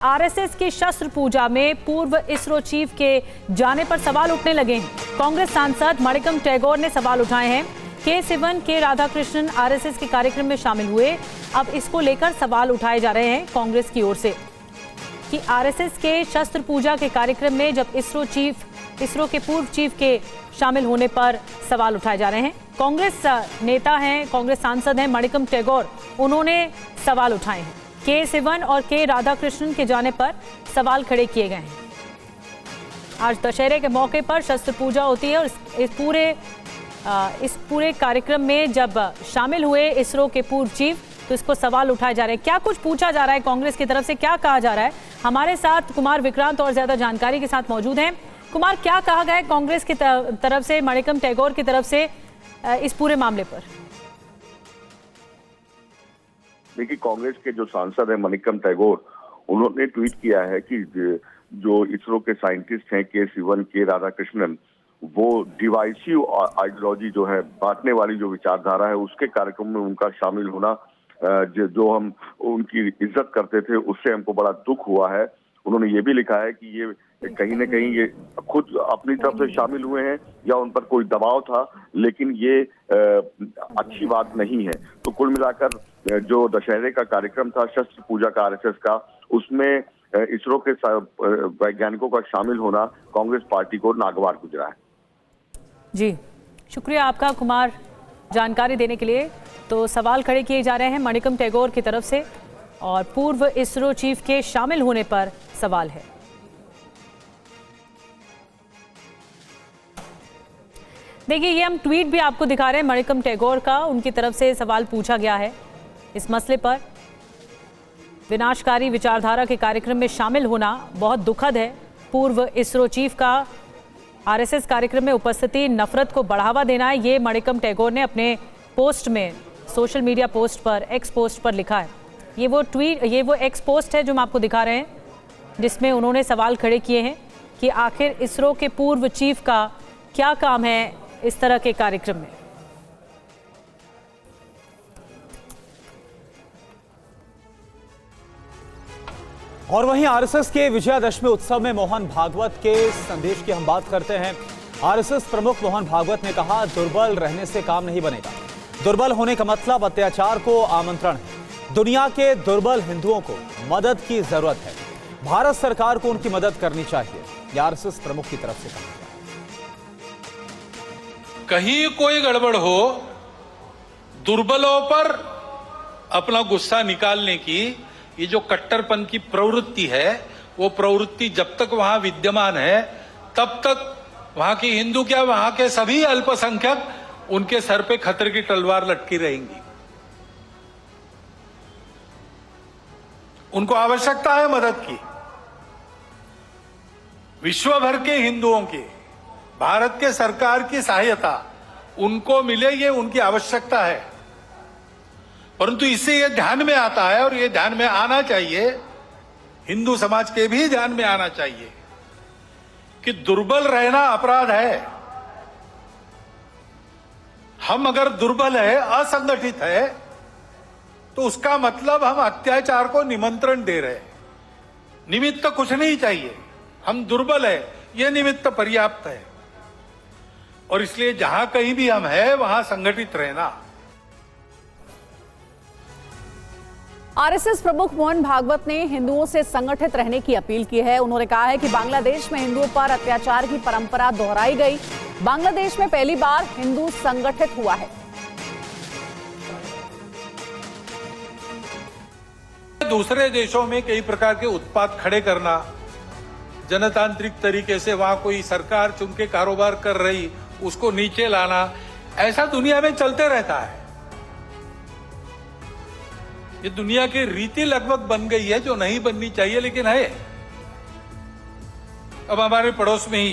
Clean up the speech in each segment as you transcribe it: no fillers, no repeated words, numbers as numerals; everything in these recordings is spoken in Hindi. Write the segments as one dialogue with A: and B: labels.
A: आरएसएस की शस्त्र पूजा में पूर्व इसरो चीफ के जाने पर सवाल उठने लगे हैं। कांग्रेस सांसद मणिकम टैगोर ने सवाल उठाए हैं। के के राधाकृष्णन आरएसएस के कार्यक्रम में शामिल हुए। अब इसको लेकर सवाल उठाए जा रहे हैं कांग्रेस की ओर से कि आरएसएस के शस्त्र पूजा के कार्यक्रम में जब इसरो के पूर्व चीफ के शामिल होने पर सवाल उठाए जा रहे हैं। कांग्रेस नेता हैं, कांग्रेस सांसद हैं मणिकम टैगोर, उन्होंने सवाल उठाए हैं। के और के राधाकृष्णन के जाने पर सवाल खड़े किए गए हैं। आज दशहरे के मौके पर शस्त्र पूजा होती है और इस पूरे कार्यक्रम में जब शामिल हुए इसरो के पूर्व चीफ, तो इसको सवाल उठाए जा रहे हैं। क्या कुछ पूछा जा रहा है कांग्रेस की तरफ से, क्या कहा जा रहा है? हमारे साथ कुमार विक्रांत और ज्यादा जानकारी के साथ मौजूद हैं। कुमार, क्या कहा गया है कांग्रेस की तरफ से, मणिकम टैगोर की तरफ से इस पूरे मामले पर?
B: देखिए, कांग्रेस के जो सांसद है मणिकम टैगोर, उन्होंने ट्वीट किया है कि जो इसरो के साइंटिस्ट हैं के राधाकृष्णन, वो डिवाइसिव आइडियोलॉजी जो है, बांटने वाली जो विचारधारा है, उसके कार्यक्रम में उनका शामिल होना, जो हम उनकी इज्जत करते थे, उससे हमको बड़ा दुख हुआ है। उन्होंने ये भी लिखा है कि ये कहीं न कहीं ये खुद अपनी तरफ से शामिल हुए हैं या उन पर कोई दबाव था, लेकिन ये अच्छी बात नहीं है। तो कुल मिलाकर जो दशहरे का कार्यक्रम था, शस्त्र पूजा का आरएसएस का, उसमें इसरो के वैज्ञानिकों का शामिल होना कांग्रेस पार्टी को नागवार गुजरा है।
A: जी, शुक्रिया आपका कुमार जानकारी देने के लिए। तो सवाल खड़े किए जा रहे हैं मणिकम टैगोर की तरफ से और पूर्व इसरो चीफ के शामिल होने पर सवाल है। देखिए, ये हम ट्वीट भी आपको दिखा रहे हैं मणिकम टैगोर का। उनकी तरफ से सवाल पूछा गया है इस मसले पर। विनाशकारी विचारधारा के कार्यक्रम में शामिल होना बहुत दुखद है। पूर्व इसरो चीफ का आरएसएस कार्यक्रम में उपस्थिति नफरत को बढ़ावा देना है, ये मणिकम टैगोर ने अपने पोस्ट में, सोशल मीडिया पोस्ट पर, एक्स पोस्ट पर लिखा है। ये वो एक्स पोस्ट है जो हम आपको दिखा रहे हैं, जिसमें उन्होंने सवाल खड़े किए हैं कि आखिर इसरो के पूर्व चीफ का क्या काम है इस तरह के कार्यक्रम में।
C: और वहीं आरएसएस के विजयादशमी उत्सव में मोहन भागवत के संदेश की हम बात करते हैं। आरएसएस प्रमुख मोहन भागवत ने कहा, दुर्बल रहने से काम नहीं बनेगा। दुर्बल होने का मतलब अत्याचार को आमंत्रण है। दुनिया के दुर्बल हिंदुओं को मदद की जरूरत है। भारत सरकार को उनकी मदद करनी चाहिए, यह आरएसएस प्रमुख की तरफ से कहा।
D: कहीं कोई गड़बड़ हो, दुर्बलों पर अपना गुस्सा निकालने की ये जो कट्टरपन की प्रवृत्ति है, वो प्रवृत्ति जब तक वहां विद्यमान है, तब तक वहां की हिंदू क्या, वहां के सभी अल्पसंख्यक, उनके सर पे खतरे की तलवार लटकी रहेंगी। उनको आवश्यकता है मदद की। विश्व भर के हिंदुओं की, भारत के सरकार की सहायता उनको मिले, ये उनकी आवश्यकता है। परंतु इससे ये ध्यान में आता है, और ये ध्यान में आना चाहिए, हिंदू समाज के भी ध्यान में आना चाहिए कि दुर्बल रहना अपराध है। हम अगर दुर्बल है, असंगठित है, तो उसका मतलब हम अत्याचार को निमंत्रण दे रहे हैं। निमित्त कुछ नहीं चाहिए, हम दुर्बल है, यह निमित्त पर्याप्त है। और इसलिए जहां कहीं भी हम हैं, वहां संगठित रहना।
E: आरएसएस प्रमुख मोहन भागवत ने हिंदुओं से संगठित रहने की अपील की है। उन्होंने कहा है कि बांग्लादेश में हिंदुओं पर अत्याचार की परंपरा दोहराई गई। बांग्लादेश में पहली बार हिंदू संगठित हुआ है।
D: दूसरे देशों में कई प्रकार के उत्पाद खड़े करना, जनतांत्रिक तरीके से वहां कोई सरकार चुन के कारोबार कर रही, उसको नीचे लाना, ऐसा दुनिया में चलते रहता है। ये दुनिया की रीति लगभग बन गई है, जो नहीं बननी चाहिए लेकिन है। अब हमारे पड़ोस में ही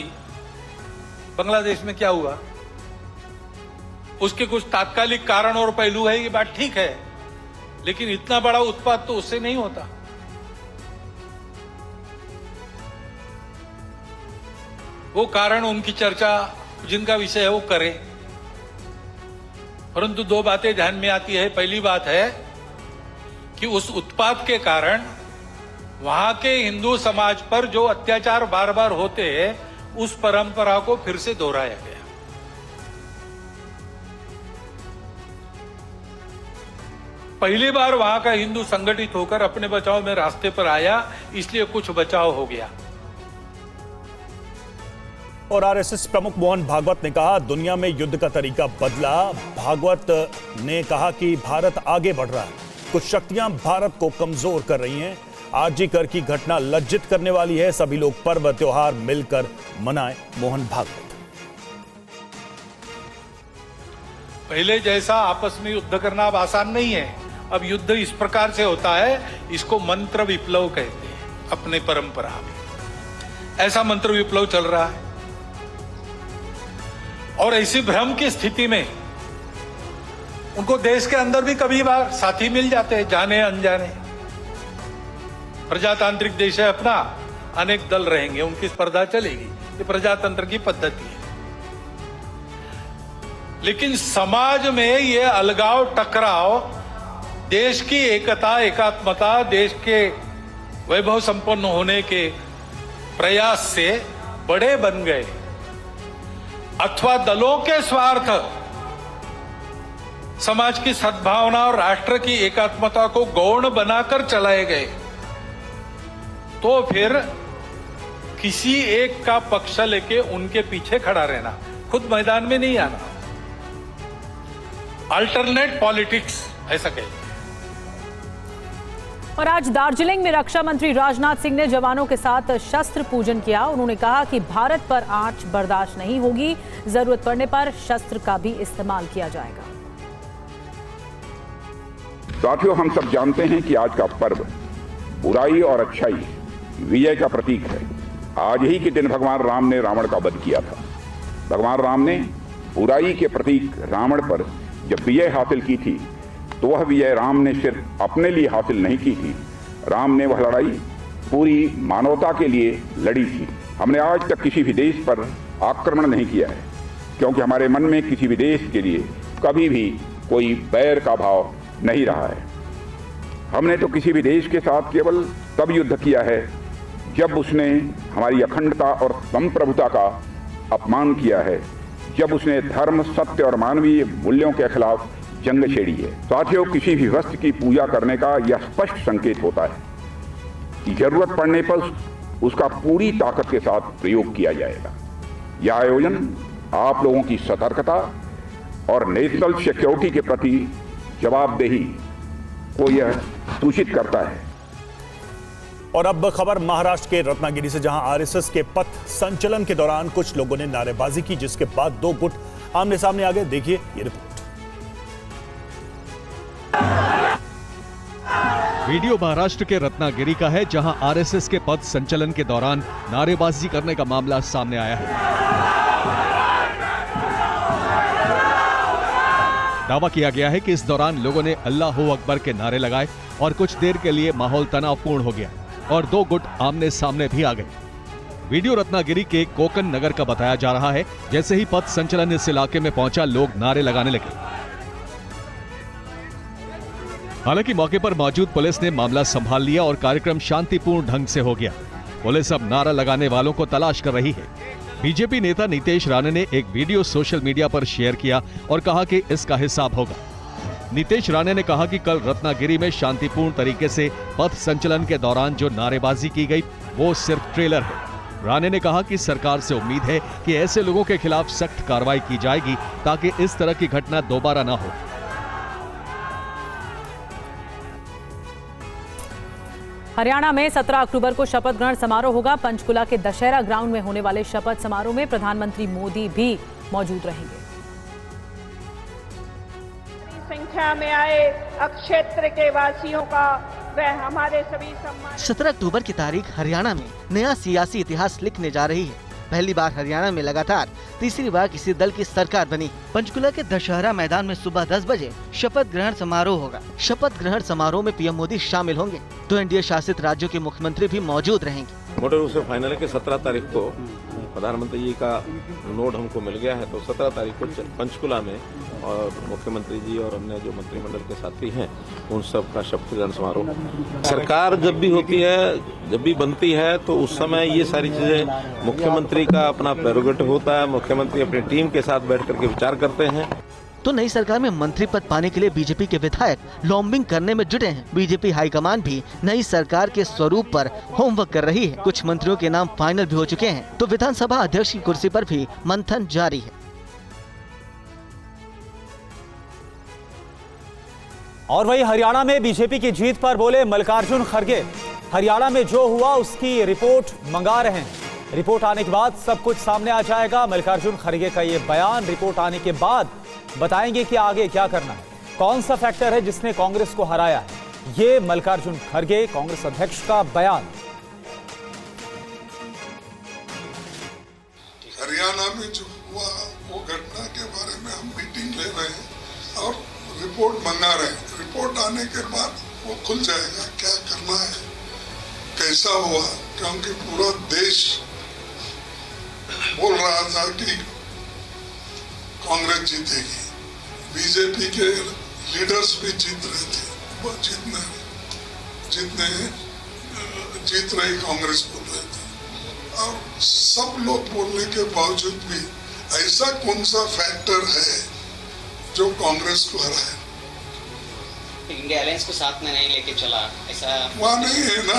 D: बांग्लादेश में क्या हुआ, उसके कुछ तात्कालिक कारण और पहलू है, ये बात ठीक है, लेकिन इतना बड़ा उत्पाद तो उससे नहीं होता। वो कारण, उनकी चर्चा, जिनका विषय है वो करें, परंतु दो बातें ध्यान में आती है। पहली बात है कि उस उत्पाद के कारण वहां के हिंदू समाज पर जो अत्याचार बार बार होते हैं, उस परंपरा को फिर से दोहराया गया। पहली बार वहां का हिंदू संगठित होकर अपने बचाव में रास्ते पर आया, इसलिए कुछ बचाव हो गया।
F: और आरएसएस प्रमुख मोहन भागवत ने कहा, दुनिया में युद्ध का तरीका बदला। भागवत ने कहा कि भारत आगे बढ़ रहा है, कुछ शक्तियां भारत को कमजोर कर रही हैं। आरजी कर की घटना लज्जित करने वाली है, सभी लोग पर्व त्योहार मिलकर मनाएं। मोहन भागवत।
D: पहले जैसा आपस में युद्ध करना अब आसान नहीं है। अब युद्ध इस प्रकार से होता है, इसको मंत्र विप्लव कहते हैं अपने परंपरा में। ऐसा मंत्र विप्लव चल रहा है और ऐसी भ्रम की स्थिति में उनको देश के अंदर भी कभी बार साथी मिल जाते हैं, जाने अनजाने। प्रजातांत्रिक देश है अपना, अनेक दल रहेंगे, उनकी स्पर्धा चलेगी, ये प्रजातंत्र की पद्धति है। लेकिन समाज में ये अलगाव टकराव देश की एकता एकात्मता, देश के वैभव संपन्न होने के प्रयास से बड़े बन गए, अथवा दलों के स्वार्थ समाज की सद्भावना और राष्ट्र की एकात्मता को गौण बनाकर चलाए गए, तो फिर किसी एक का पक्ष लेके उनके पीछे खड़ा रहना, खुद मैदान में नहीं आना, अल्टरनेट पॉलिटिक्स ऐसा कहते हैं।
A: और आज दार्जिलिंग में रक्षा मंत्री राजनाथ सिंह ने जवानों के साथ शस्त्र पूजन किया। उन्होंने कहा कि भारत पर आंच बर्दाश्त नहीं होगी, जरूरत पड़ने पर शस्त्र का भी इस्तेमाल किया जाएगा।
G: साथियों, हम सब जानते हैं कि आज का पर्व बुराई और अच्छाई विजय का प्रतीक है। आज ही के दिन भगवान राम ने रावण का वध किया था। भगवान राम ने बुराई के प्रतीक रावण पर जब विजय हासिल की थी, तो वह विजय राम ने सिर्फ अपने लिए हासिल नहीं की थी, राम ने वह लड़ाई पूरी मानवता के लिए लड़ी थी। हमने आज तक किसी भी देश पर आक्रमण नहीं किया है, क्योंकि हमारे मन में किसी भी देश के लिए कभी भी कोई बैर का भाव नहीं रहा है। हमने तो किसी भी देश के साथ केवल तब युद्ध किया है जब उसने हमारी अखंडता और संप्रभुता का अपमान किया है, जब उसने धर्म, सत्य और मानवीय मूल्यों के खिलाफ जंग छेड़ी है। साथियों, किसी भी वस्तु की पूजा करने का यह स्पष्ट संकेत होता है कि जरूरत पड़ने पर उसका पूरी ताकत के साथ प्रयोग किया जाएगा। यह आयोजन आप लोगों की सतर्कता और नेशनल सिक्योरिटी के प्रति जवाबदेही को यह सूचित करता है।
F: और अब खबर महाराष्ट्र के रत्नागिरी से, जहां आरएसएस के पथ संचलन के दौरान कुछ लोगों ने नारेबाजी की, जिसके बाद दो गुट आमने सामने आ गए। देखिए ये रिपोर्ट।
H: वीडियो महाराष्ट्र के रत्नागिरी का है, जहां आरएसएस के पथ संचलन के दौरान नारेबाजी करने का मामला सामने आया है। दावा किया गया है कि इस दौरान लोगों ने अल्लाह अकबर के नारे लगाए और कुछ देर के लिए माहौल तनावपूर्ण हो गया और दो गुट आमने सामने भी आ गए। वीडियो रत्नागिरी के कोकन नगर का बताया जा रहा है। जैसे ही पथ संचलन इस इलाके में पहुंचा, लोग नारे लगाने लगे। हालांकि मौके पर मौजूद पुलिस ने मामला संभाल लिया और कार्यक्रम शांतिपूर्ण ढंग से हो गया। पुलिस अब नारा लगाने वालों को तलाश कर रही है। बीजेपी नेता नीतेश राणे ने एक वीडियो सोशल मीडिया पर शेयर किया और कहा कि इसका हिसाब होगा। नीतेश राणे ने कहा कि कल रत्नागिरी में शांतिपूर्ण तरीके से पथ संचलन के दौरान जो नारेबाजी की गई, वो सिर्फ ट्रेलर है। राणे ने कहा कि सरकार से उम्मीद है कि ऐसे लोगों के खिलाफ सख्त कार्रवाई की जाएगी ताकि इस तरह की घटना दोबारा न हो।
A: हरियाणा में 17 अक्टूबर को शपथ ग्रहण समारोह होगा। पंचकुला के दशहरा ग्राउंड में होने वाले शपथ समारोह में प्रधानमंत्री मोदी भी मौजूद रहेंगे।
I: संख्या में आए क्षेत्र के वासियों का वह हमारे सभी सम्मान।
J: 17 अक्टूबर की तारीख हरियाणा में नया सियासी इतिहास लिखने जा रही है। पहली बार हरियाणा में लगातार तीसरी बार किसी दल की सरकार बनी। पंचकुला के दशहरा मैदान में सुबह 10 बजे शपथ ग्रहण समारोह होगा। शपथ ग्रहण समारोह में पीएम मोदी शामिल होंगे तो एनडीए शासित राज्यों के मुख्यमंत्री भी मौजूद रहेंगे।
K: मोटे रूप से फाइनल है कि 17 तारीख को प्रधानमंत्री जी का नोट हमको मिल गया है, तो 17 तारीख को पंचकुला में और मुख्यमंत्री जी और अन्य जो मंत्रिमंडल के साथी हैं उन सब का शपथ ग्रहण समारोह। सरकार जब भी होती है, जब भी बनती है, तो उस समय ये सारी चीजें मुख्यमंत्री का अपना प्रेरोगेटिव होता है। मुख्यमंत्री अपनी टीम के साथ बैठ करके विचार करते हैं।
J: तो नई सरकार में मंत्री पद पाने के लिए बीजेपी के विधायक लॉबिंग करने में जुटे हैं। बीजेपी हाईकमान भी नई सरकार के स्वरूप पर होमवर्क कर रही है। कुछ मंत्रियों के नाम फाइनल भी हो चुके हैं, तो विधानसभा अध्यक्ष की कुर्सी पर भी मंथन जारी है।
C: और वहीं हरियाणा में बीजेपी की जीत पर बोले मल्लिकार्जुन खड़गे, हरियाणा में जो हुआ उसकी रिपोर्ट मंगा रहे हैं। रिपोर्ट आने के बाद सब कुछ सामने आ जाएगा। मल्लिकार्जुन खड़गे का ये बयान, रिपोर्ट आने के बाद बताएंगे कि आगे क्या करना है, कौन सा फैक्टर है जिसने कांग्रेस को हराया है। ये मल्लिकार्जुन खड़गे कांग्रेस अध्यक्ष का बयान।
L: हरियाणा में जो हुआ वो घटना के बारे में हम मीटिंग ले रहे हैं और रिपोर्ट मंगा रहे हैं। रिपोर्ट आने के बाद वो खुल जाएगा क्या करना है, कैसा हुआ, क्योंकि पूरा देश बोल रहा था कि कांग्रेस जीतेगी। बीजेपी के लीडर्स भी जीत रहे थे, वो जीत रही कांग्रेस बोल रहे थे। और सब लोग बोलने के बावजूद भी ऐसा कौन सा फैक्टर है जो कांग्रेस को हराए?
M: इंडिया अलायंस को साथ में नहीं लेके चला, ऐसा
L: वहाँ नहीं है ना।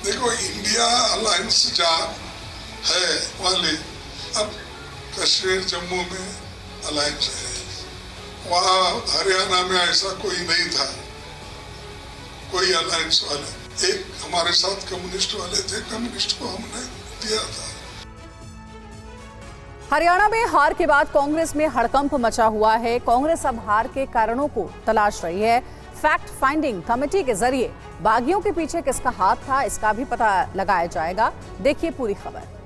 L: देखो इंडिया अलायंस जहाँ है वाले, अब कश्मीर जम्मू में अलायंस है, वहाँ हरियाणा में ऐसा कोई नहीं था, कोई अलायंस वाले। एक हमारे साथ कम्युनिस्ट वाले थे, कम्युनिस्ट को हमने दिया था।
E: हरियाणा में हार के बाद कांग्रेस में हड़कंप मचा हुआ है। कांग्रेस अब हार के कारणों को तलाश रही है। फैक्ट फाइंडिंग कमेटी के जरिए बागियों के पीछे किसका हाथ था, इसका भी पता लगाया जाएगा। देखिए पूरी खबर।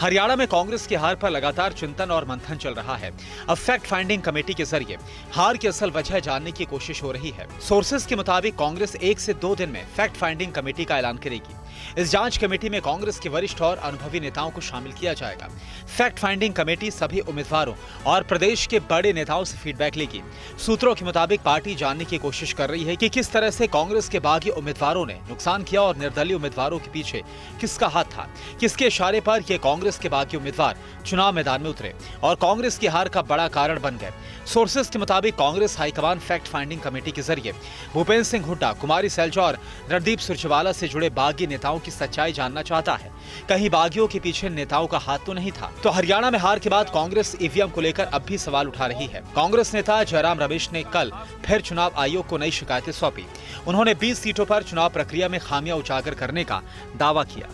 C: हरियाणा में कांग्रेस की हार पर लगातार चिंतन और मंथन चल रहा है। अब फैक्ट फाइंडिंग कमेटी के जरिए हार की असल वजह जानने की कोशिश हो रही है। सोर्सेज के मुताबिक कांग्रेस 1 से 2 दिन में फैक्ट फाइंडिंग कमेटी का ऐलान करेगी। इस जांच कमेटी में कांग्रेस के वरिष्ठ और अनुभवी नेताओं को शामिल किया जाएगा। फैक्ट फाइंडिंग कमेटी सभी उम्मीदवारों और प्रदेश के बड़े नेताओं से फीडबैक लेगी। सूत्रों के मुताबिक पार्टी जानने की कोशिश कर रही है कि किस तरह से कांग्रेस के बागी उम्मीदवारों ने नुकसान किया और निर्दलीय उम्मीदवारों के पीछे किसका हाथ था, किसके इशारे पर ये कांग्रेस के बागी उम्मीदवार चुनाव मैदान में उतरे और कांग्रेस की हार का बड़ा कारण बन गए। सोर्सेज के मुताबिक Congress high command fact finding committee के जरिए भूपेंद्र सिंह हुड्डा, कुमारी सैलजा और रणदीप सुरजेवाला से जुड़े बागी नेताओं की सच्चाई जानना चाहता है। कहीं बागियों के पीछे नेताओं का हाथ तो नहीं था। तो हरियाणा में हार के बाद कांग्रेस ईवीएम को लेकर अब भी सवाल उठा रही है। कांग्रेस नेता जयराम रमेश ने कल फिर चुनाव आयोग को नई शिकायतें सौंपी। उन्होंने 20 सीटों पर चुनाव प्रक्रिया में खामियां उजागर करने का दावा किया।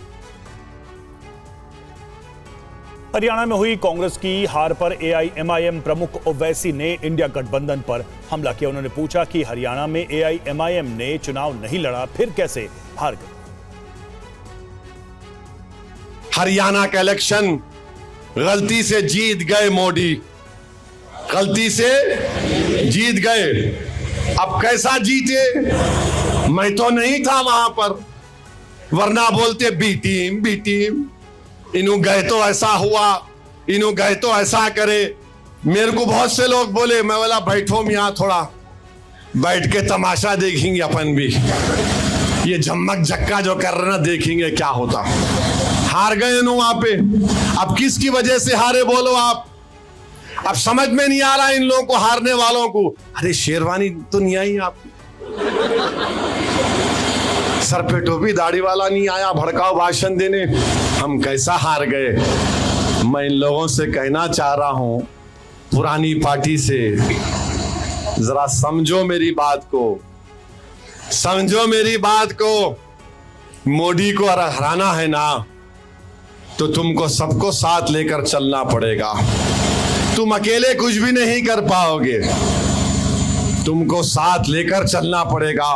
F: हरियाणा में हुई कांग्रेस की हार पर एआईएमआईएम प्रमुख ओवैसी ने इंडिया गठबंधन पर हमला किया। उन्होंने पूछा कि हरियाणा में एआईएमआईएम ने चुनाव नहीं लड़ा, फिर कैसे हार गए?
N: हरियाणा का इलेक्शन गलती से जीत गए मोदी, गलती से जीत गए। अब कैसा जीते? मैं तो नहीं था वहां पर, वरना बोलते बी टीम, इन्हों गए तो ऐसा हुआ, इन्हों गए तो ऐसा करे। मेरे को बहुत से लोग बोले, मैं बोला बैठो मियां, थोड़ा बैठ के तमाशा देखेंगे अपन भी, ये झम्मक झक्का जो कर रहे ना, देखेंगे क्या होता। हार गए नो वहां पे। अब किसकी वजह से हारे बोलो आप? अब समझ में नहीं आ रहा इन लोगों को, हारने वालों को। अरे शेरवानी तो नहीं आई आपकी, सर पे टोपी, दाढ़ी वाला नहीं आया भड़काऊ भाषण देने। हम कैसा हार गए? मैं इन लोगों से कहना चाह रहा हूं, पुरानी पार्टी से जरा समझो मेरी बात को, समझो मेरी बात को। मोदी को हराना है ना, तो तुमको सबको साथ लेकर चलना पड़ेगा। तुम अकेले कुछ भी नहीं कर पाओगे, तुमको साथ लेकर चलना पड़ेगा।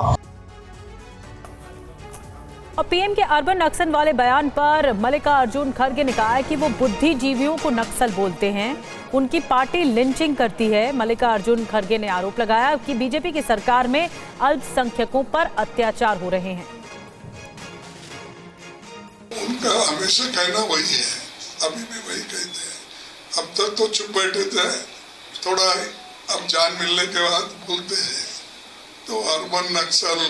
A: और पीएम के अर्बन नक्सल वाले बयान पर मल्लिकार्जुन खड़गे ने कहा है कि वो बुद्धिजीवियों को नक्सल बोलते हैं, उनकी पार्टी लिंचिंग करती है। मल्लिकार्जुन खड़गे ने आरोप लगाया कि बीजेपी की सरकार में अल्पसंख्यकों पर अत्याचार हो रहे हैं।
L: उनका हमेशा कहना वही है, अभी भी वही कहते हैं। अब तक तो चुप बैठे थे, थोड़ा अब जान मिलने के बाद बोलते हैं। तो अर्बन नक्सल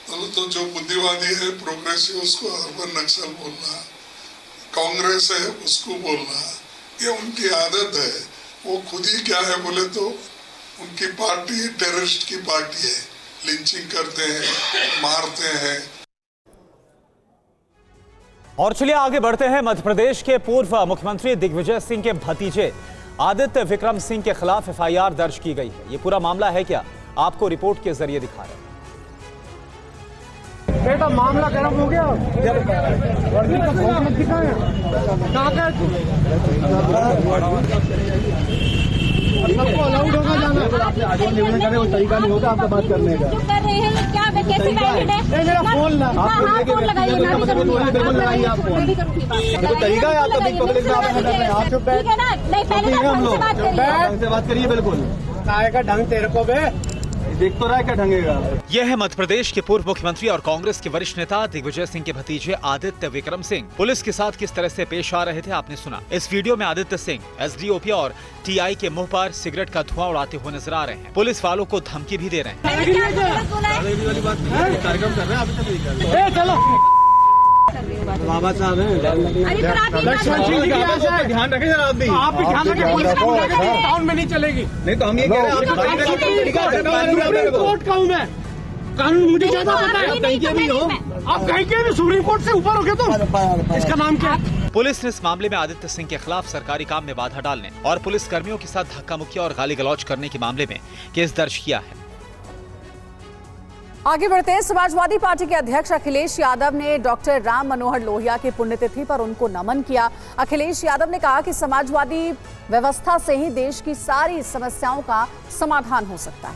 L: तो जो बुद्धिवादी है प्रोग्रेसिव उसको अर्बन नक्सल बोलना, कांग्रेस है उसको बोलना, ये उनकी आदत है। वो खुद ही क्या है बोले तो उनकी पार्टी टेररिस्ट की पार्टी है, लिंचिंग करते हैं, मारते हैं।
C: और चलिए आगे बढ़ते हैं। मध्य प्रदेश के पूर्व मुख्यमंत्री दिग्विजय सिंह के भतीजे आदित्य विक्रम सिंह के खिलाफ एफआईआर दर्ज की गई है। ये पूरा मामला है क्या, आपको रिपोर्ट के जरिए दिखा रहे हैं।
O: बेटा मामला गर्म हो गया, वर्दी का फोटो मत दिखाएं, कहाँ गए तुम? सबको अलाउड होगा जाना, आपने आगे निर्णय करे वो तरीका नहीं होगा आपका बात करने का।
P: कर रहे हैं क्या, कैसे वैलिड है?
O: मेरा फोन ला, आप बिल्कुल लगाइए, आप फोन देखो तरीका है आपका, बिग पब्लिक में आप चुप बैठ, हम लोग ढंग से बात करिए। बिल्कुल काय का ढंग तेरे को बे देख तो रहा है क्या ढंगेगा।
C: यह है मध्य प्रदेश के पूर्व मुख्यमंत्री और कांग्रेस के वरिष्ठ नेता दिग्विजय सिंह के भतीजे आदित्य विक्रम सिंह पुलिस के साथ किस तरह से पेश आ रहे थे आपने सुना। इस वीडियो में आदित्य सिंह एसडीओपी और टीआई के मुंह पर सिगरेट का धुआं उड़ाते हुए नजर आ रहे हैं। पुलिस वालों को धमकी भी दे रहे हैं।
O: कार्यक्रम कर रहे हैं, चलो बाबा साहब लक्ष्मण सिंह जी की ध्यान रखें जरा, आप भी ध्यान रखें, पुलिस टाउन में नहीं चलेगी। नहीं तो हम ये कह रहे हैं कोर्ट का हूँ मैं, कानून मुझे ज्यादा पता है। कहीं के भी हो आप, कहीं के भी सुप्रीम कोर्ट से ऊपर हो गए तो इसका नाम क्या है?
C: पुलिस ने इस मामले में आदित्य सिंह के खिलाफ सरकारी काम में बाधा डालने और पुलिस कर्मियों के साथ धक्का मुक्की और गाली गलौज करने के मामले में केस दर्ज किया है।
E: आगे बढ़ते हैं। समाजवादी पार्टी के अध्यक्ष अखिलेश यादव ने डॉक्टर राम मनोहर लोहिया की पुण्यतिथि पर उनको नमन किया। अखिलेश यादव ने कहा कि समाजवादी व्यवस्था से ही देश की सारी समस्याओं का समाधान हो सकता है।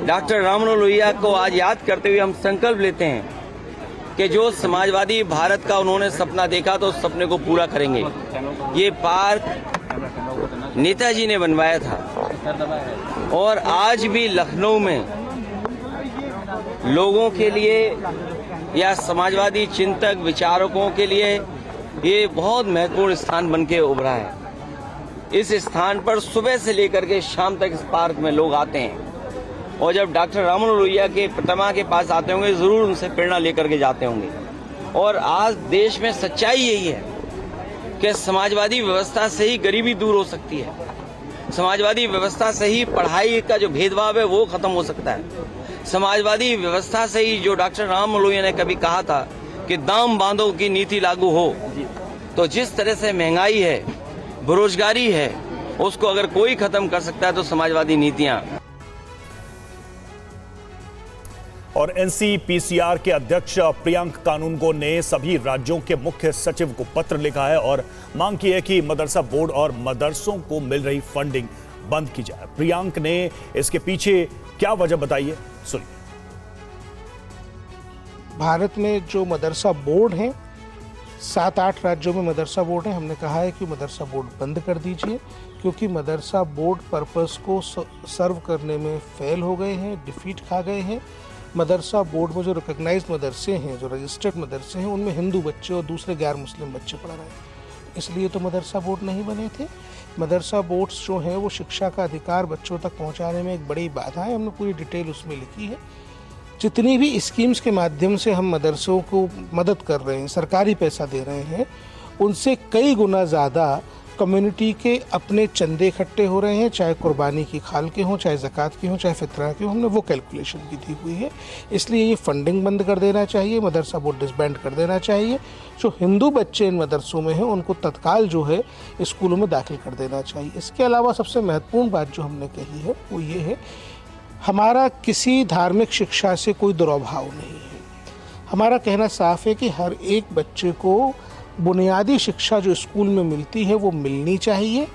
Q: डॉक्टर राम मनोहर लोहिया को आज याद करते हुए हम संकल्प लेते हैं कि जो समाजवादी भारत का उन्होंने सपना देखा तो उस सपने को पूरा करेंगे। ये पार्क नेताजी ने बनवाया था और आज भी लखनऊ में लोगों के लिए या समाजवादी चिंतक विचारकों के लिए ये बहुत महत्वपूर्ण स्थान बन के उभरा है। इस स्थान पर सुबह से लेकर के शाम तक इस पार्क में लोग आते हैं और जब डॉक्टर राम मनोहर लोहिया के प्रतिमा के पास आते होंगे जरूर उनसे प्रेरणा लेकर के जाते होंगे। और आज देश में सच्चाई यही है कि समाजवादी व्यवस्था से ही गरीबी दूर हो सकती है, समाजवादी व्यवस्था से ही पढ़ाई का जो भेदभाव है वो खत्म हो सकता है, समाजवादी व्यवस्था से ही जो डॉक्टर राम मनोहर लोहिया ने कभी कहा था कि दाम बांधो की नीति लागू हो, तो जिस तरह से महंगाई है, बेरोजगारी है, उसको अगर कोई खत्म कर सकता है तो समाजवादी नीतियां।
F: और एनसीपीसीआर के अध्यक्ष प्रियंक कानूनगो ने सभी राज्यों के मुख्य सचिव को पत्र लिखा है और मांग की है कि मदरसा बोर्ड और मदरसों को मिल रही फंडिंग बंद की जाए। प्रियंक ने इसके पीछे क्या वजह बताई है, सुनिए।
R: भारत में जो मदरसा बोर्ड हैं, 7-8 राज्यों में मदरसा बोर्ड है, हमने कहा है कि मदरसा बोर्ड बंद कर दीजिए क्योंकि मदरसा बोर्ड पर्पस को सर्व करने में फेल हो गए हैं, डिफीट खा गए हैं। मदरसा बोर्ड में जो रिकॉग्नाइज्ड मदरसे हैं, जो रजिस्टर्ड मदरसे हैं, उनमें हिंदू बच्चे और दूसरे गैर मुस्लिम बच्चे पढ़ रहे हैं, इसलिए तो मदरसा बोर्ड नहीं बने थे। मदरसा बोर्ड्स जो हैं वो शिक्षा का अधिकार बच्चों तक पहुंचाने में एक बड़ी बाधा है, हमने पूरी डिटेल उसमें लिखी है। जितनी भी स्कीम्स के माध्यम से हम मदरसों को मदद कर रहे हैं, सरकारी पैसा दे रहे हैं, उनसे कई गुना ज़्यादा कम्युनिटी के अपने चंदे इकट्ठे हो रहे हैं, चाहे कुर्बानी की खाल के हों, चाहे ज़कात के हों, चाहे फितरा के हों, हमने वो कैलकुलेशन भी दी हुई है। इसलिए ये फंडिंग बंद कर देना चाहिए, मदरसा बोर्ड डिसबैंड कर देना चाहिए। जो हिंदू बच्चे इन मदरसों में हैं उनको तत्काल जो है स्कूलों में दाखिल कर देना चाहिए। इसके अलावा सबसे महत्वपूर्ण बात जो हमने कही है वो ये है, हमारा किसी धार्मिक शिक्षा से कोई दुराभाव नहीं है। हमारा कहना साफ है कि हर एक बच्चे को बुनियादी शिक्षा जो स्कूल में मिलती है वो मिलनी चाहिए।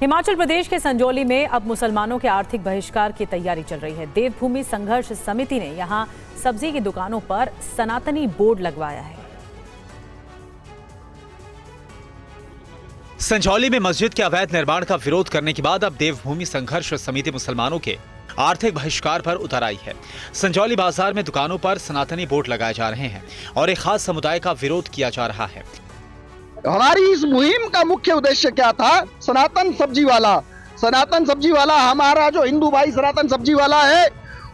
A: हिमाचल प्रदेश के संजौली में अब मुसलमानों के आर्थिक बहिष्कार की तैयारी चल रही है। देवभूमि संघर्ष समिति ने यहां सब्जी की दुकानों पर सनातनी बोर्ड लगवाया है।
C: संजौली में मस्जिद के अवैध निर्माण का विरोध करने के बाद अब देवभूमि संघर्ष समिति मुसलमानों के आर्थिक बहिष्कार पर उतर आई है। संजौली बाजार में दुकानों पर सनातनी बोर्ड लगाए जा रहे हैं और एक खास समुदाय का विरोध किया जा रहा है।
S: हमारी इस मुहिम का मुख्य उद्देश्य क्या था? सनातन सब्जी वाला हमारा जो हिंदू भाई सनातन सब्जी वाला है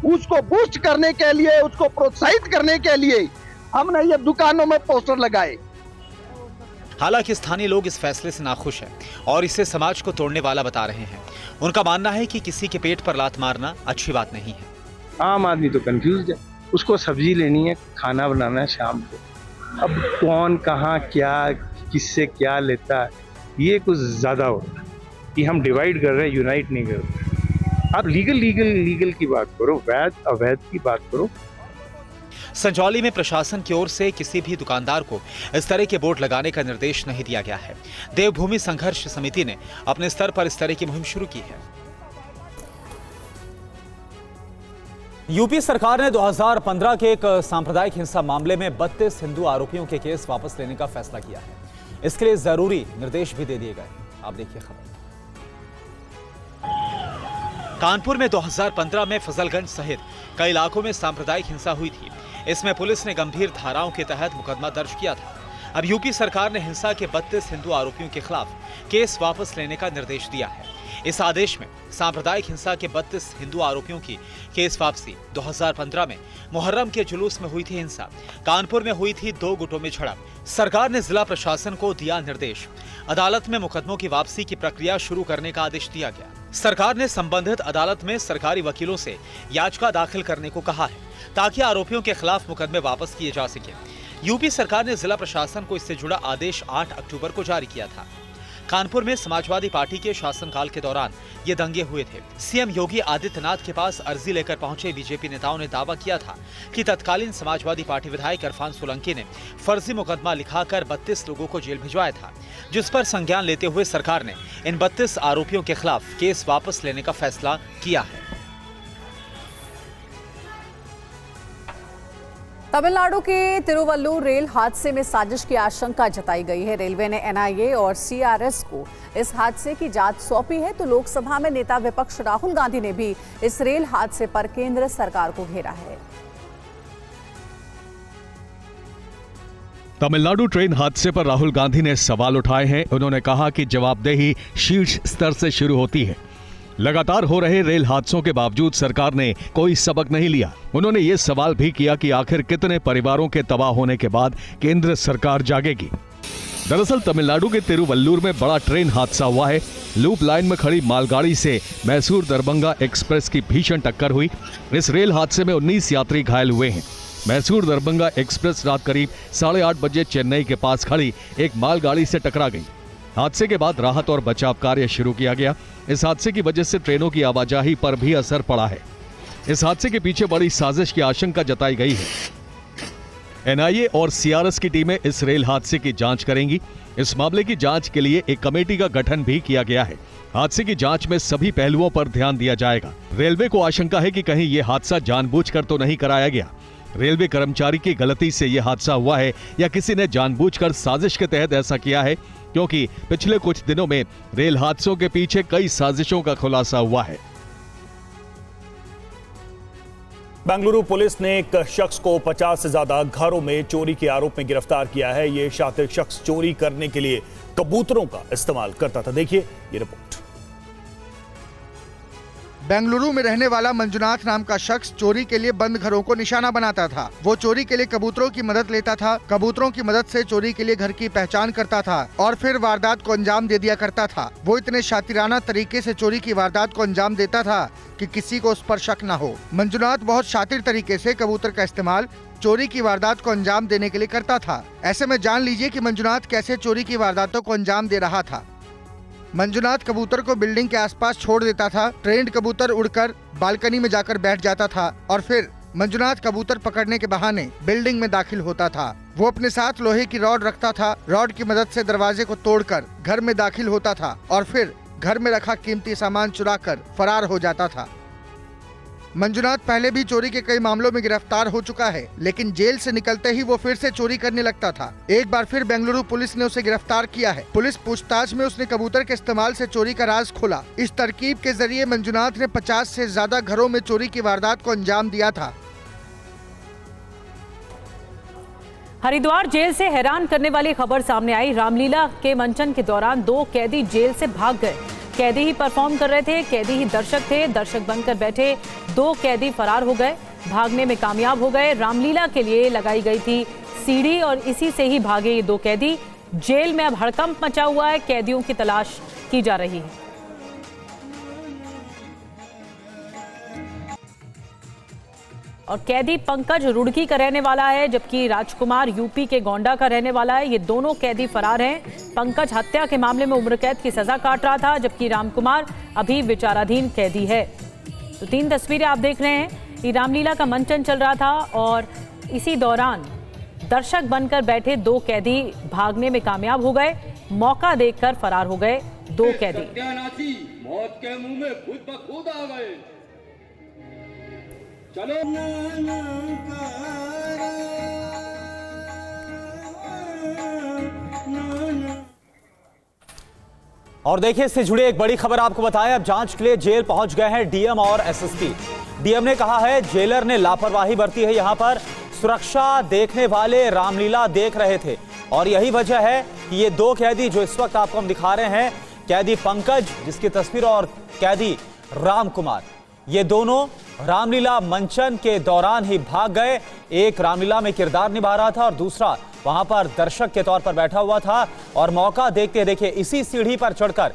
S: उसको बूस्ट करने के लिए, उसको प्रोत्साहित करने के लिए हमने ये दुकानों में पोस्टर लगाए।
C: हालांकि स्थानीय लोग इस फैसले से नाखुश हैं और इसे समाज को तोड़ने वाला बता रहे हैं। उनका मानना है कि किसी के पेट पर लात मारना अच्छी बात नहीं है।
T: आम आदमी तो कंफ्यूज है, उसको सब्जी लेनी है, खाना बनाना है शाम को। अब कौन कहाँ क्या किससे क्या लेता है, ये कुछ ज्यादा होता है कि हम डिवाइड कर रहे हैं, यूनाइट नहीं कर रहे। आप लीगल की बात करो, वैध अवैध की बात करो।
C: संजौली में प्रशासन की ओर से किसी भी दुकानदार को इस तरह के बोर्ड लगाने का निर्देश नहीं दिया गया है। देवभूमि संघर्ष समिति ने अपने स्तर पर इस तरह की मुहिम शुरू की है। यूपी सरकार ने 2015 के एक सांप्रदायिक हिंसा मामले में 32 हिंदू आरोपियों के केस वापस लेने का फैसला किया है। इसके लिए जरूरी निर्देश भी दे दिए गए। आप देखिए खबर। कानपुर में 2015 में फजलगंज सहित कई इलाकों में सांप्रदायिक हिंसा हुई थी। इसमें पुलिस ने गंभीर धाराओं के तहत मुकदमा दर्ज किया था। अब यूपी सरकार ने हिंसा के 32 हिंदू आरोपियों के खिलाफ केस वापस लेने का निर्देश दिया है। इस आदेश में सांप्रदायिक हिंसा के 32 हिंदू आरोपियों की केस वापसी 2015 में मुहर्रम के जुलूस में हुई थी हिंसा। कानपुर में हुई थी 2 गुटों में झड़प। सरकार ने जिला प्रशासन को दिया निर्देश। अदालत में मुकदमों की वापसी की प्रक्रिया शुरू करने का आदेश दिया गया। सरकार ने संबंधित अदालत में सरकारी वकीलों से याचिका दाखिल करने को कहा है ताकि आरोपियों के खिलाफ मुकदमे वापस किए जा सके। यूपी सरकार ने जिला प्रशासन को इससे जुड़ा आदेश 8 अक्टूबर को जारी किया था। कानपुर में समाजवादी पार्टी के शासनकाल के दौरान ये दंगे हुए थे। सीएम योगी आदित्यनाथ के पास अर्जी लेकर पहुंचे बीजेपी नेताओं ने दावा किया था कि तत्कालीन समाजवादी पार्टी विधायक इरफान सोलंकी ने फर्जी मुकदमा लिखाकर 32 लोगों को जेल भिजवाया था, जिस पर संज्ञान लेते हुए सरकार ने इन 32 आरोपियों के खिलाफ केस वापस लेने का फैसला किया है।
E: तमिलनाडु के तिरुवल्लुर रेल हादसे में साजिश की आशंका जताई गई है। रेलवे ने एनआईए और सीआरएस को इस हादसे की जांच सौंपी है, तो लोकसभा में नेता विपक्ष राहुल गांधी ने भी इस रेल हादसे पर केंद्र सरकार को घेरा है।
H: तमिलनाडु ट्रेन हादसे पर राहुल गांधी ने सवाल उठाए हैं। उन्होंने कहा कि जवाबदेही शीर्ष स्तर से शुरू होती है। लगातार हो रहे रेल हादसों के बावजूद सरकार ने कोई सबक नहीं लिया। उन्होंने ये सवाल भी किया कि आखिर कितने परिवारों के तबाह होने के बाद केंद्र सरकार जागेगी। दरअसल तमिलनाडु के तिरुवल्लुर में बड़ा ट्रेन हादसा हुआ है। लूप लाइन में खड़ी मालगाड़ी से मैसूर दरभंगा एक्सप्रेस की भीषण टक्कर हुई। इस रेल हादसे में 19 यात्री घायल हुए हैं। मैसूर दरभंगा एक्सप्रेस रात करीब 8:30 बजे चेन्नई के पास खड़ी एक मालगाड़ी से टकरा गई। हादसे के बाद राहत और बचाव कार्य शुरू किया गया। इस हादसे की वजह से ट्रेनों की आवाजाही पर भी असर पड़ा है। इस हादसे के पीछे बड़ी साजिश की आशंका जताई गई है। एनआईए और सीआरएस की टीमें इस रेल हादसे की जांच करेंगी। इस मामले की जांच के लिए एक कमेटी का गठन भी किया गया है। हादसे की जांच में सभी पहलुओं पर ध्यान दिया जाएगा। रेलवे को आशंका है कि कहीं यह हादसा जानबूझकर तो नहीं कराया गया। रेलवे कर्मचारी की गलती से यह हादसा हुआ है या किसी ने जानबूझकर साजिश के तहत ऐसा किया है, क्योंकि पिछले कुछ दिनों में रेल हादसों के पीछे कई साजिशों का खुलासा हुआ है।
F: बेंगलुरु पुलिस ने एक शख्स को 50 से ज्यादा घरों में चोरी के आरोप में गिरफ्तार किया है। यह शातिर शख्स चोरी करने के लिए कबूतरों का इस्तेमाल करता था। देखिए ये रिपोर्ट।
R: बेंगलुरु में रहने वाला मंजुनाथ नाम का शख्स चोरी के लिए बंद घरों को निशाना बनाता था। वो चोरी के लिए कबूतरों की मदद लेता था। कबूतरों की मदद से चोरी के लिए घर की पहचान करता था और फिर वारदात को अंजाम दे दिया करता था। वो इतने शातिराना तरीके से चोरी की वारदात को अंजाम देता था कि किसी को उस पर शक न हो। मंजुनाथ बहुत शातिर तरीके से कबूतर का इस्तेमाल चोरी की वारदात को अंजाम देने के लिए करता था। ऐसे में जान लीजिए कि मंजुनाथ कैसे चोरी की वारदातों को अंजाम दे रहा था। मंजुनाथ कबूतर को बिल्डिंग के आसपास छोड़ देता था। ट्रेंड कबूतर उड़कर बालकनी में जाकर बैठ जाता था और फिर मंजुनाथ कबूतर पकड़ने के बहाने बिल्डिंग में दाखिल होता था। वो अपने साथ लोहे की रॉड रखता था। रॉड की मदद से दरवाजे को तोड़कर घर में दाखिल होता था और फिर घर में रखा कीमती सामान चुराकर फरार हो जाता था।
S: मंजुनाथ पहले भी चोरी के कई मामलों में गिरफ्तार हो चुका है, लेकिन जेल से निकलते ही वो फिर से चोरी करने लगता था। एक बार फिर बेंगलुरु पुलिस ने उसे गिरफ्तार किया है। पुलिस पूछताछ में उसने कबूतर के इस्तेमाल से चोरी का राज खोला। इस तरकीब के जरिए मंजुनाथ ने 50 से ज्यादा घरों में चोरी की वारदात को अंजाम दिया था।
A: हरिद्वार जेल से हैरान करने वाली खबर सामने आई। रामलीला के मंचन के दौरान 2 कैदी जेल से भाग गए। कैदी ही परफॉर्म कर रहे थे, कैदी ही दर्शक थे। दर्शक बनकर बैठे 2 कैदी फरार हो गए, भागने में कामयाब हो गए। रामलीला के लिए लगाई गई थी सीढ़ी और इसी से ही भागे ये 2 कैदी। जेल में अब हड़कंप मचा हुआ है, कैदियों की तलाश की जा रही है। और कैदी पंकज रुड़की का रहने वाला है, जबकि राजकुमार यूपी के गोंडा का रहने वाला है। ये दोनों कैदी फरार हैं। पंकज हत्या के मामले में उम्र कैद की सजा काट रहा था, जबकि रामकुमार अभी विचाराधीन कैदी है। तो 3 तस्वीरें आप देख रहे हैं। ये रामलीला का मंचन चल रहा था और इसी दौरान दर्शक बनकर बैठे 2 कैदी भागने में कामयाब हो गए। मौका देखकर फरार हो गए 2 कैदी।
O: मौत के मुंह में खुद ब खुद आ गए। चलो
C: और देखिए, इससे जुड़ी एक बड़ी खबर आपको बताएं। अब जांच के लिए जेल पहुंच गए हैं डीएम और एसएसपी। डीएम ने कहा है जेलर ने लापरवाही बरती है। यहां पर सुरक्षा देखने वाले रामलीला देख रहे थे और यही वजह है कि ये 2 कैदी जो इस वक्त आपको हम दिखा रहे हैं, कैदी पंकज जिसकी तस्वीर और कैदी रामकुमार, ये दोनों रामलीला मंचन के दौरान ही भाग गए। एक रामलीला में किरदार निभा रहा था और दूसरा वहां पर दर्शक के तौर पर बैठा हुआ था और मौका देखते देखिए इसी सीढ़ी पर चढ़कर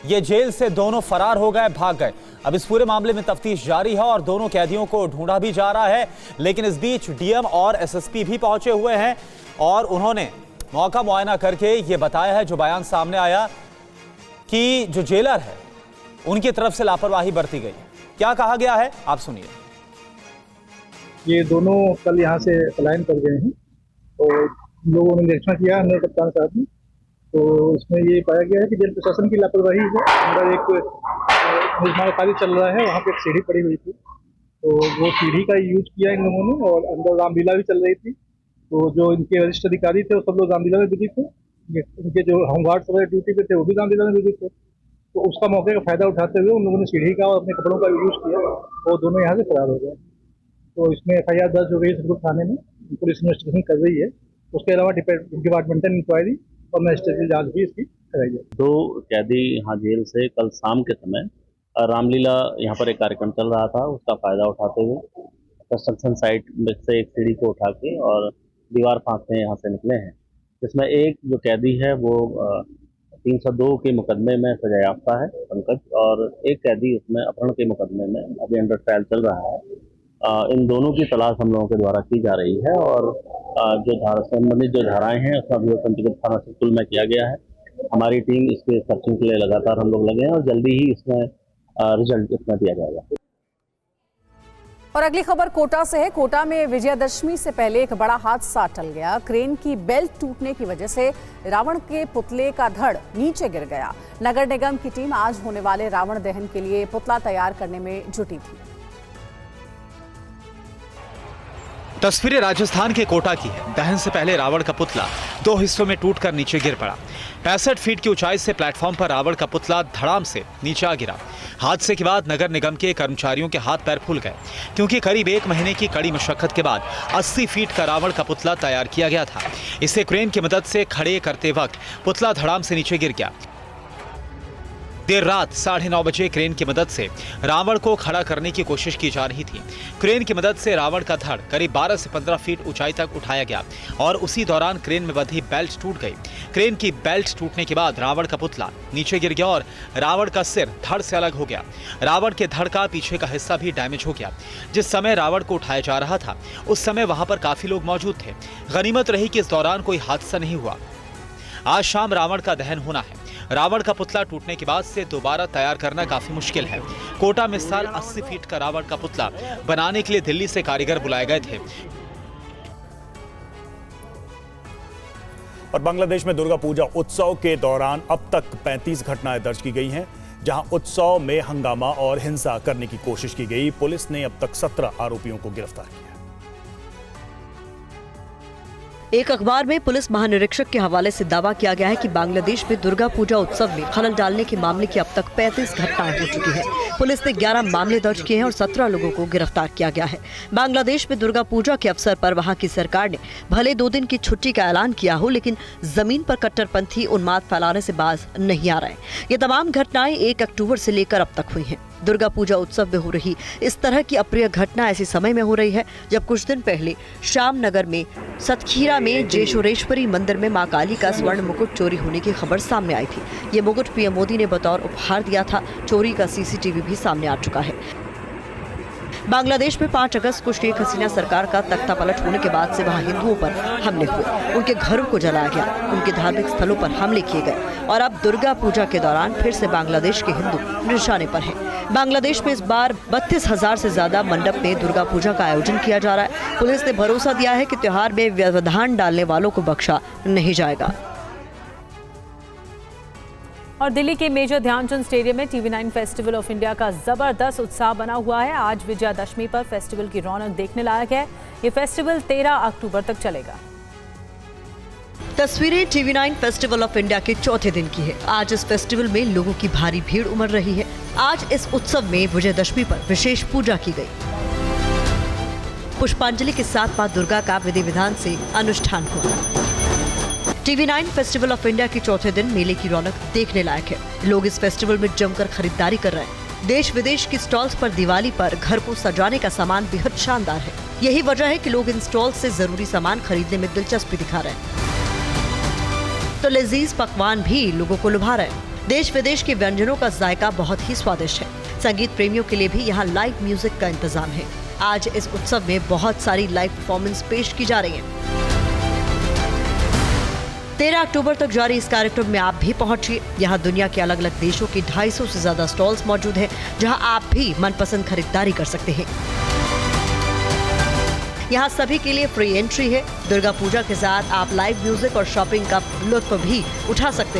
C: ये जेल से दोनों फरार हो गए, भाग गए। अब इस पूरे मामले में तफ्तीश जारी है और दोनों कैदियों को ढूंढा भी जा रहा है। लेकिन इस बीच डीएम और एसएसपी भी पहुंचे हुए हैं और उन्होंने मौका मुआयना करके ये बताया है, जो बयान सामने आया कि जो जेलर है उनकी तरफ से लापरवाही बरती गई। क्या कहा गया है आप सुनिए।
U: ये दोनों कल यहाँ से पलायन कर गए हैं और लोगों ने निरीक्षण किया अंदर कप्तान साहब ने, तो इसमें ये पाया गया है कि जेल प्रशासन की लापरवाही है। अंदर एक निर्माण कार्य चल रहा है, वहाँ पे एक सीढ़ी पड़ी हुई थी, तो वो सीढ़ी का यूज किया इन लोगों ने और अंदर रामलीला भी चल रही थी। तो जो इनके वरिष्ठ अधिकारी थे वो सब लोग रामलीला में बिजी थे, इनके जो होमगार्ड्स वगैरह ड्यूटी पे थे वो भी रामलीला में बिजी थे। तो उसका मौके का फायदा उठाते हुए उन लोगों ने सीढ़ी का और अपने कपड़ों का यूज किया और दोनों यहाँ से फरार हो गए। तो इसमें FIR दर्ज हो गई है थाने में, पुलिस इन्वेस्टिगेशन कर रही है। उसके अलावा डिपार्टमेंटल इंक्वायरी और मजिस्ट्रेट जांच भी इसकी कराई जाए।
V: 2 कैदी यहाँ जेल से कल शाम के समय रामलीला यहाँ पर एक कार्यक्रम चल रहा था, उसका फायदा उठाते हुए कंस्ट्रक्शन साइट से एक सीढ़ी को उठा के और दीवार फांकने यहाँ से निकले हैं। जिसमें एक जो कैदी है वो 302 के मुकदमे में सजायाफ्ता है पंकज, और एक कैदी उसमें अपहरण के मुकदमे में अभी अंडर ट्रायल चल रहा है। इन दोनों की तलाश हम लोगों के द्वारा की जा रही है और जो संबंधित जो धाराएं हैं उसका भी पंचकुला थाना से में किया गया है। हमारी टीम इसके सर्चिंग के लिए लगातार हम लोग लगे हैं और जल्दी ही इसमें रिजल्ट इसमें दिया जाएगा।
E: और अगली खबर कोटा से है। कोटा में विजयादशमी से पहले एक बड़ा हादसा टल गया। क्रेन की बेल्ट टूटने की वजह से रावण के पुतले का धड़ नीचे गिर गया। नगर निगम की टीम आज होने वाले रावण दहन के लिए पुतला तैयार करने में जुटी थी।
C: तस्वीरें राजस्थान के कोटा की है। दहन से पहले रावण का पुतला 2 हिस्सों में टूटकर नीचे गिर पड़ा। 65 फीट की ऊंचाई से प्लेटफॉर्म पर रावण का पुतला धड़ाम से नीचे आ गिरा। हादसे के बाद नगर निगम के कर्मचारियों के हाथ पैर फूल गए, क्योंकि करीब 1 महीने की कड़ी मशक्कत के बाद 80 फीट का रावण का पुतला तैयार किया गया था। इसे क्रेन की मदद से खड़े करते वक्त पुतला धड़ाम से नीचे गिर गया। देर रात 9:30 बजे क्रेन की मदद से रावण को खड़ा करने की कोशिश की जा रही थी। क्रेन की मदद से रावण का धड़ करीब 12 से 15 फीट ऊंचाई तक उठाया गया और उसी दौरान क्रेन में बंधी बेल्ट टूट गई। क्रेन की बेल्ट टूटने के बाद रावण का पुतला नीचे गिर गया और रावण का सिर धड़ से अलग हो गया। रावण के धड़ का पीछे का हिस्सा भी डैमेज हो गया। जिस समय रावण को उठाया जा रहा था उस समय वहां पर काफी लोग मौजूद थे। गनीमत रही कि इस दौरान कोई हादसा नहीं हुआ। आज शाम रावण का दहन होना है। रावण का पुतला टूटने के बाद से दोबारा तैयार करना काफी मुश्किल है। कोटा में इस साल 80 फीट का रावण का पुतला बनाने के लिए दिल्ली से कारीगर बुलाए गए थे।
F: और बांग्लादेश में दुर्गा पूजा उत्सव के दौरान अब तक 35 घटनाएं दर्ज की गई हैं। जहां उत्सव में हंगामा और हिंसा करने की कोशिश की गई। पुलिस ने अब तक 17 आरोपियों को गिरफ्तार किया।
B: एक अखबार में पुलिस महानिरीक्षक के हवाले से दावा किया गया है कि बांग्लादेश में दुर्गा पूजा उत्सव में खलल डालने के मामले की अब तक 35 घटनाएं हो चुकी हैं। पुलिस ने 11 मामले दर्ज किए हैं और 17 लोगों को गिरफ्तार किया गया है। बांग्लादेश में दुर्गा पूजा के अवसर पर वहां की सरकार ने भले 2 दिन की छुट्टी का ऐलान किया हो, लेकिन जमीन पर कट्टरपंथी उन्माद फैलाने से बाज नहीं आ रहे। ये तमाम घटनाएं 1 अक्टूबर से लेकर अब तक हुई हैं। दुर्गा पूजा उत्सव में हो रही इस तरह की अप्रिय घटना ऐसे समय में हो रही है जब कुछ दिन पहले श्यामनगर में सतखीरा में जेशोरेश्वरी मंदिर में मां काली का स्वर्ण मुकुट चोरी होने की खबर सामने आई थी। ये मुकुट पीएम मोदी ने बतौर उपहार दिया था। चोरी का सीसीटीवी भी सामने आ चुका है। बांग्लादेश में 5 अगस्त को शेख हसीना सरकार का तख्ता पलट होने के बाद से वहां हिंदुओं पर हमले हुए, उनके घरों को जलाया गया, उनके धार्मिक स्थलों पर हमले किए गए और अब दुर्गा पूजा के दौरान फिर से बांग्लादेश के हिंदू निशाने पर हैं। बांग्लादेश में इस बार 32,000 से ज्यादा मंडप में दुर्गा पूजा का आयोजन किया जा रहा है। पुलिस ने भरोसा दिया है कि त्योहार में व्यवधान डालने वालों को बख्शा नहीं जाएगा।
A: और दिल्ली के मेजर ध्यानचंद स्टेडियम में TV9 फेस्टिवल ऑफ इंडिया का जबरदस्त उत्साह बना हुआ है। आज विजयादशमी पर फेस्टिवल की रौनक देखने लायक है। ये फेस्टिवल 13 अक्टूबर तक चलेगा।
B: तस्वीरें TV9 फेस्टिवल ऑफ इंडिया के चौथे दिन की है। आज इस फेस्टिवल में लोगों की भारी भीड़ उमड़ रही है। आज इस उत्सव में विजयदशमी पर विशेष पूजा की गई। पुष्पांजलि के साथ मां दुर्गा का विधि विधान से अनुष्ठान हुआ। TV9 फेस्टिवल ऑफ इंडिया के चौथे दिन मेले की रौनक देखने लायक है। लोग इस फेस्टिवल में जमकर खरीदारी कर रहे हैं। देश विदेश की स्टॉल्स पर दिवाली पर घर को सजाने का सामान बेहद शानदार है। यही वजह है कि लोग इन स्टॉल से जरूरी सामान खरीदने में दिलचस्पी दिखा रहे हैं। तो लजीज पकवान भी लोगों को लुभा रहे हैं। देश विदेश के व्यंजनों का जायका बहुत ही स्वादिष्ट है। संगीत प्रेमियों के लिए भी यहाँ लाइव म्यूजिक का इंतजाम है। आज इस उत्सव में बहुत सारी लाइव परफॉर्मेंस पेश की जा रही है। 13 अक्टूबर तक जारी इस कार्यक्रम में आप भी पहुंचिए। यहाँ दुनिया के अलग अलग देशों की 250 से ज्यादा स्टॉल्स मौजूद हैं, जहां आप भी मनपसंद खरीदारी कर सकते हैं। यहाँ सभी के लिए फ्री एंट्री है। दुर्गा पूजा के साथ आप लाइव म्यूजिक और शॉपिंग का लुत्फ भी उठा सकते हैं।